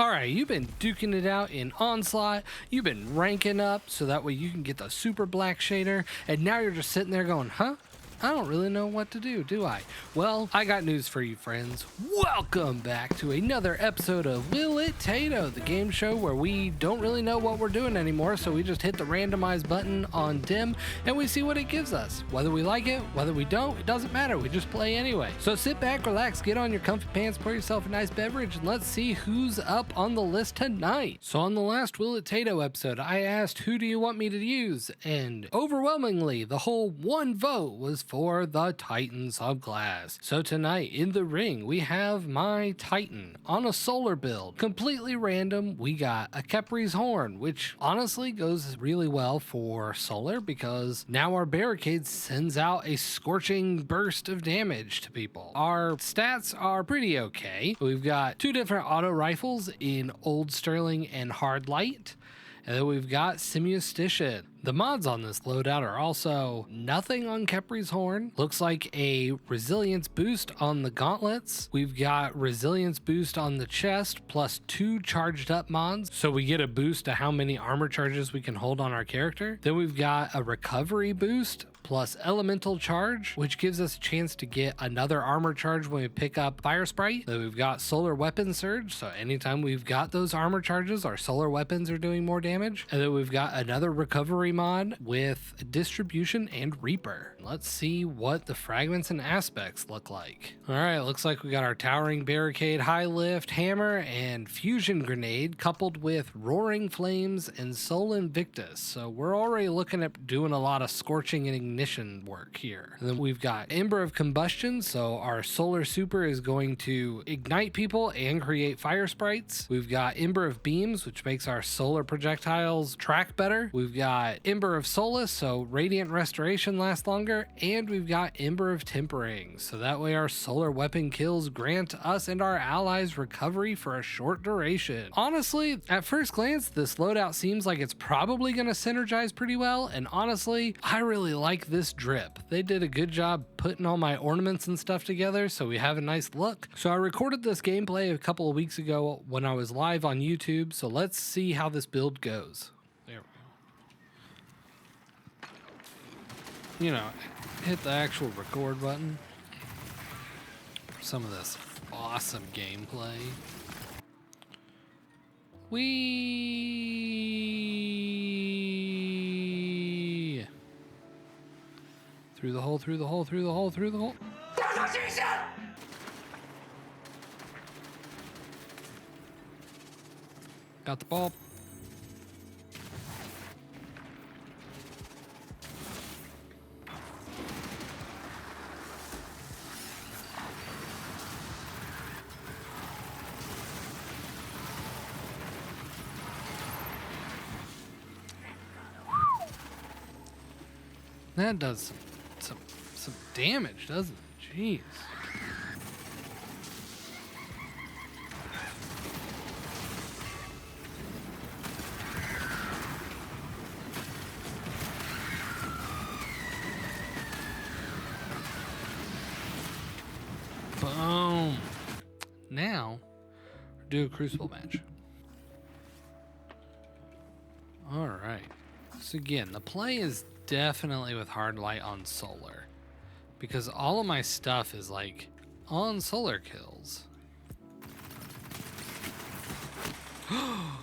Alright, you've been duking it out in Onslaught, you've been ranking up so that way you can get the super black shader, and now you're just sitting there going, huh? I don't really know what to do I? Well, I got news for you, friends. Welcome back to another episode of Will It Tato, the game show where we don't really know what we're doing anymore, so we just hit the randomize button on dim and we see what it gives us. Whether we like it, whether we don't, it doesn't matter. We just play anyway. So sit back, relax, get on your comfy pants, pour yourself a nice beverage, and let's see who's up on the list tonight. So on the last Will It Tato episode, I asked, who do you want me to use? And overwhelmingly, the whole one vote was for the Titan subclass. So tonight in the ring, we have my Titan on a solar build. Completely random, we got a Khepri's Horn, which honestly goes really well for solar because now our barricade sends out a scorching burst of damage to people. Our stats are pretty okay. We've got two different auto rifles in Old Sterling and Hard Light. And then we've got Simustition. The mods on this loadout are also nothing on Khepri's Horn. Looks like a resilience boost on the gauntlets. We've got resilience boost on the chest plus 2 charged up mods. So we get a boost to how many armor charges we can hold on our character. Then we've got a recovery boost plus elemental charge, which gives us a chance to get another armor charge when we pick up Fire Sprite. Then we've got solar weapon surge. So anytime we've got those armor charges, our solar weapons are doing more damage. And then we've got another recovery mod with distribution and reaper. Let's see what the fragments and aspects look like. All right, looks like we got our towering barricade, high lift, hammer, and fusion grenade coupled with roaring flames and soul invictus. So we're already looking at doing a lot of scorching and ignition work here. And then we've got ember of combustion. So our solar super is going to ignite people and create fire sprites. We've got ember of beams, which makes our solar projectiles track better. We've got Ember of Solace, so radiant restoration lasts longer, and we've got Ember of Tempering, so that way our solar weapon kills grant us and our allies recovery for a short duration. Honestly, at first glance, this loadout seems like it's probably going to synergize pretty well, and honestly, I really like this drip. They did a good job putting all my ornaments and stuff together, so we have a nice look. So I recorded this gameplay a couple of weeks ago when I was live on YouTube, so let's see how this build goes. You know, hit the actual record button for some of this awesome gameplay. Whee! Through the hole, through the hole, through the hole, through the hole. Got the ball. That does some damage, doesn't it? Jeez. Boom. Now, do a Crucible match. All right. So again, the play is definitely with hard light on solar because all of my stuff is like on solar kills. I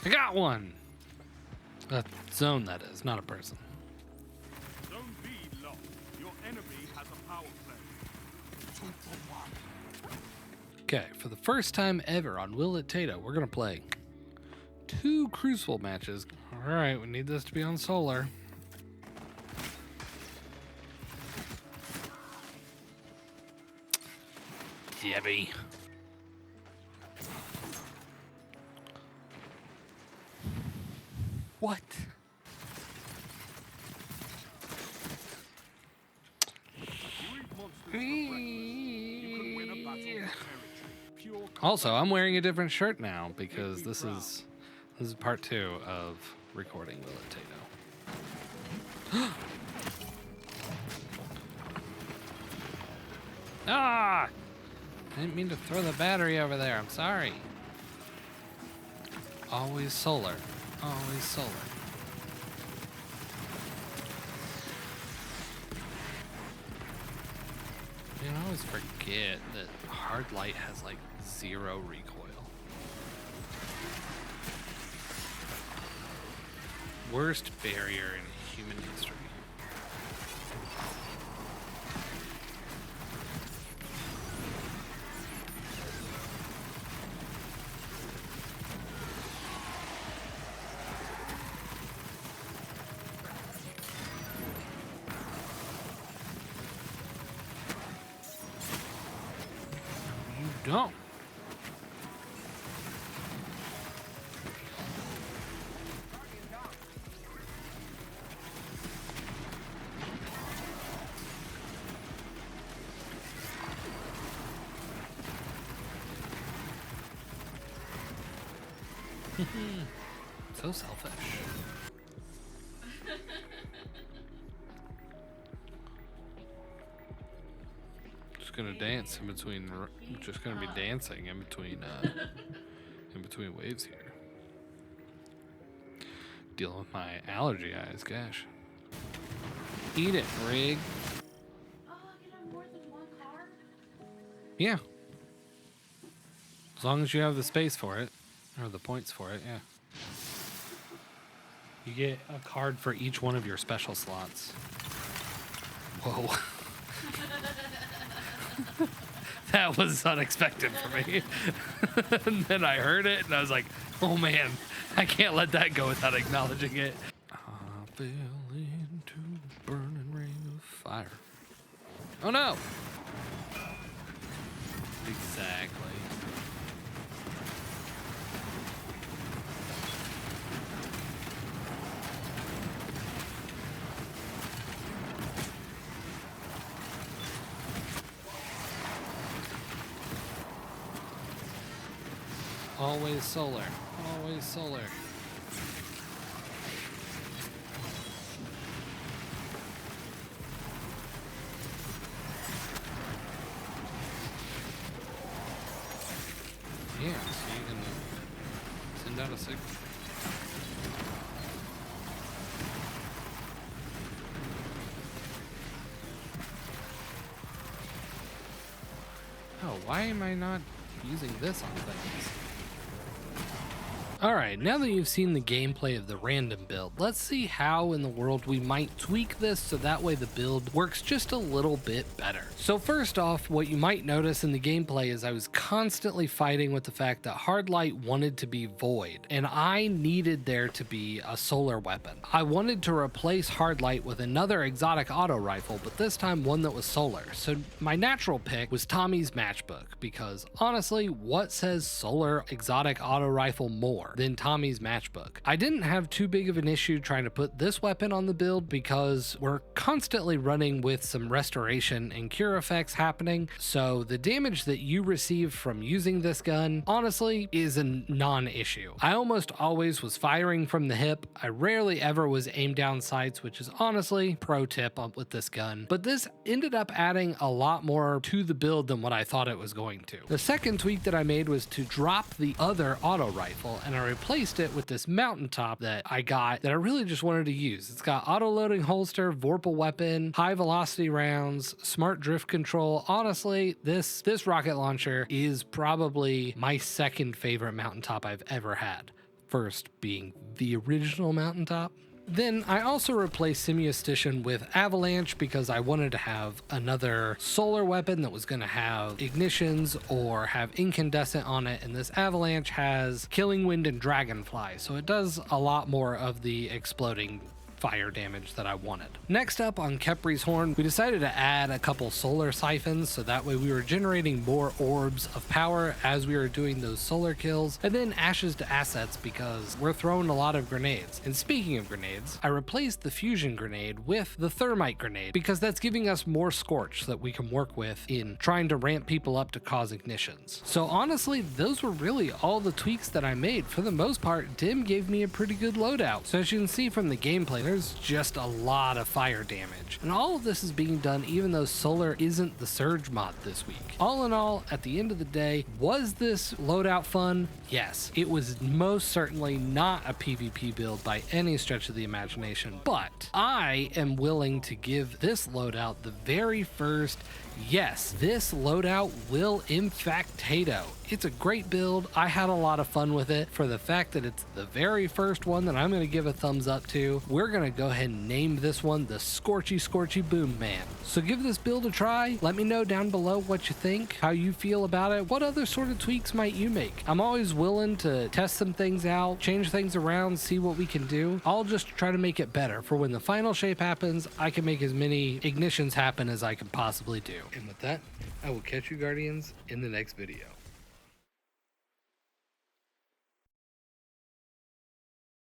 got one. A zone, that is, not a person. Zone B locked. Your enemy has a power play. Okay, for the first time ever on Will It Tato, we're gonna play 2 Crucible matches. All right, we need this to be on solar. Debbie. What? Also, I'm wearing a different shirt now because this is part 2 of recording Will It Tato. Ah! I didn't mean to throw the battery over there. I'm sorry. Always solar. Always solar. Man, I always forget that hard light has like 0 recoil. Worst barrier in human history. You don't. So selfish. Just gonna dance in between. Just gonna be dancing in between waves here. Dealing with my allergy eyes. Gosh. Eat it, Rig. Oh, can I have more than one card? Yeah. As long as you have the space for it, or the points for it, yeah. You get a card for each one of your special slots. Whoa. That was unexpected for me. And then I heard it and I was like, oh man, I can't let that go without acknowledging it. I fell into a burning ring of fire. Oh no! Exactly. Always solar. Always solar. Yeah, so you can send out a signal. Oh, why am I not using this on things? Alright, now that you've seen the gameplay of the random build, let's see how in the world we might tweak this so that way the build works just a little bit better. So first off, what you might notice in the gameplay is I was constantly fighting with the fact that hard light wanted to be void, and I needed there to be a solar weapon. I wanted to replace hard light with another exotic auto rifle, but this time one that was solar. So my natural pick was Tommy's matchbook, because honestly, what says solar exotic auto rifle more than Tommy's matchbook? I didn't have too big of an issue trying to put this weapon on the build because we're constantly running with some restoration and cure effects happening, so the damage that you receive from using this gun honestly is a non-issue. I almost always was firing from the hip. I rarely ever was aim down sights, which is honestly pro tip with this gun, but this ended up adding a lot more to the build than what I thought it was going to. The second tweak that I made was to drop the other auto rifle, and I replaced it with this mountaintop that I got that I really just wanted to use. It's got auto loading holster, Vorpal weapon, high velocity rounds, smart drift control. Honestly, this rocket launcher is probably my second favorite mountaintop I've ever had. First being the original mountaintop. Then I also replaced Simiustician with Avalanche because I wanted to have another solar weapon that was going to have ignitions or have incandescent on it, and this Avalanche has Killing Wind and Dragonfly, so it does a lot more of the exploding fire damage that I wanted. Next up on Kepri's Horn, we decided to add a couple solar siphons so that way we were generating more orbs of power as we were doing those solar kills, and then ashes to assets because we're throwing a lot of grenades. And speaking of grenades, I replaced the fusion grenade with the thermite grenade because that's giving us more scorch that we can work with in trying to ramp people up to cause ignitions. So honestly, those were really all the tweaks that I made. For the most part, Dim gave me a pretty good loadout. So as you can see from the gameplay, there's there's just a lot of fire damage. And all of this is being done even though solar isn't the surge mod this week. All in all, at the end of the day, was this loadout fun? Yes. It was most certainly not a PvP build by any stretch of the imagination, but I am willing to give this loadout the very first yes, this loadout will in fact Tato. It's a great build. I had a lot of fun with it. For the fact that it's the very first one that I'm going to give a thumbs up to, we're going to go ahead and name this one the Scorchy Boom Man. So give this build a try. Let me know down below what you think, how you feel about it. What other sort of tweaks might you make? I'm always willing to test some things out, change things around, see what we can do. I'll just try to make it better for when the final shape happens. I can make as many ignitions happen as I can possibly do. And with that, I will catch you Guardians in the next video.